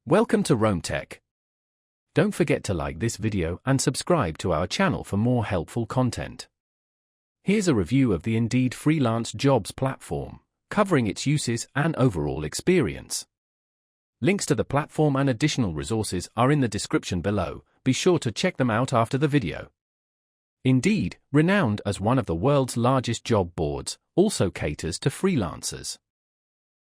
Welcome to Rome Tech. Don't forget to like this video and subscribe to our channel for more helpful content. Here's a review of the Indeed freelance jobs platform, covering its uses and overall experience. Links to the platform and additional resources are in the description below. Be sure to check them out after the video. Indeed, renowned as one of the world's largest job boards, also caters to freelancers.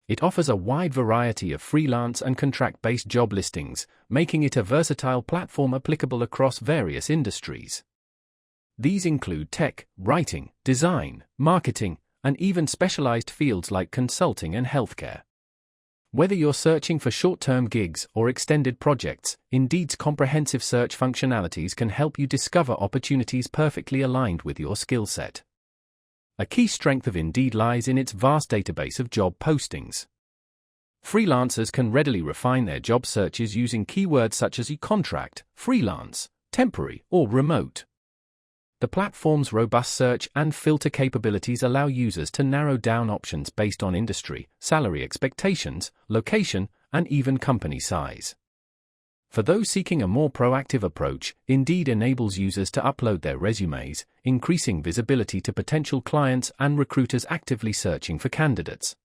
It offers a wide variety of freelance and contract-based job listings, making it a versatile platform applicable across various industries. These include tech, writing, design, marketing, and even specialized fields like consulting and healthcare. Whether you're searching for short-term gigs or extended projects, Indeed's comprehensive search functionalities can help you discover opportunities perfectly aligned with your skill set. A key strength of Indeed lies in its vast database of job postings. Freelancers can readily refine their job searches using keywords such as e-contract, freelance, temporary, or remote. The platform's robust search and filter capabilities allow users to narrow down options based on industry, salary expectations, location, and even company size. For those seeking a more proactive approach, Indeed enables users to upload their resumes, increasing visibility to potential clients and recruiters actively searching for candidates.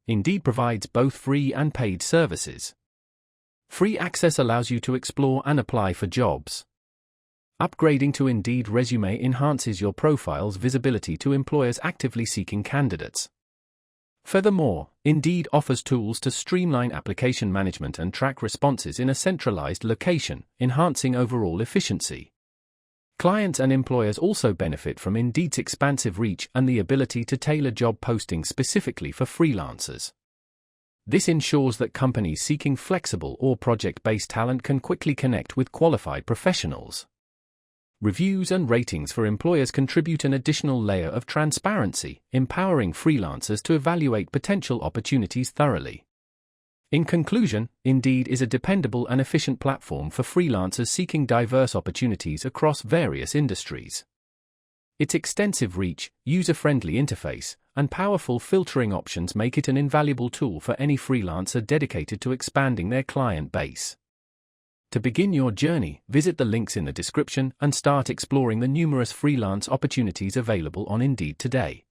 Indeed provides both free and paid services. Free access allows you to explore and apply for jobs. Upgrading to Indeed Resume enhances your profile's visibility to employers actively seeking candidates. Furthermore, Indeed offers tools to streamline application management and track responses in a centralized location, enhancing overall efficiency. Clients and employers also benefit from Indeed's expansive reach and the ability to tailor job postings specifically for freelancers. This ensures that companies seeking flexible or project-based talent can quickly connect with qualified professionals. Reviews and ratings for employers contribute an additional layer of transparency, empowering freelancers to evaluate potential opportunities thoroughly. In conclusion, Indeed is a dependable and efficient platform for freelancers seeking diverse opportunities across various industries. Its extensive reach, user-friendly interface, and powerful filtering options make it an invaluable tool for any freelancer dedicated to expanding their client base. To begin your journey, visit the links in the description and start exploring the numerous freelance opportunities available on Indeed today.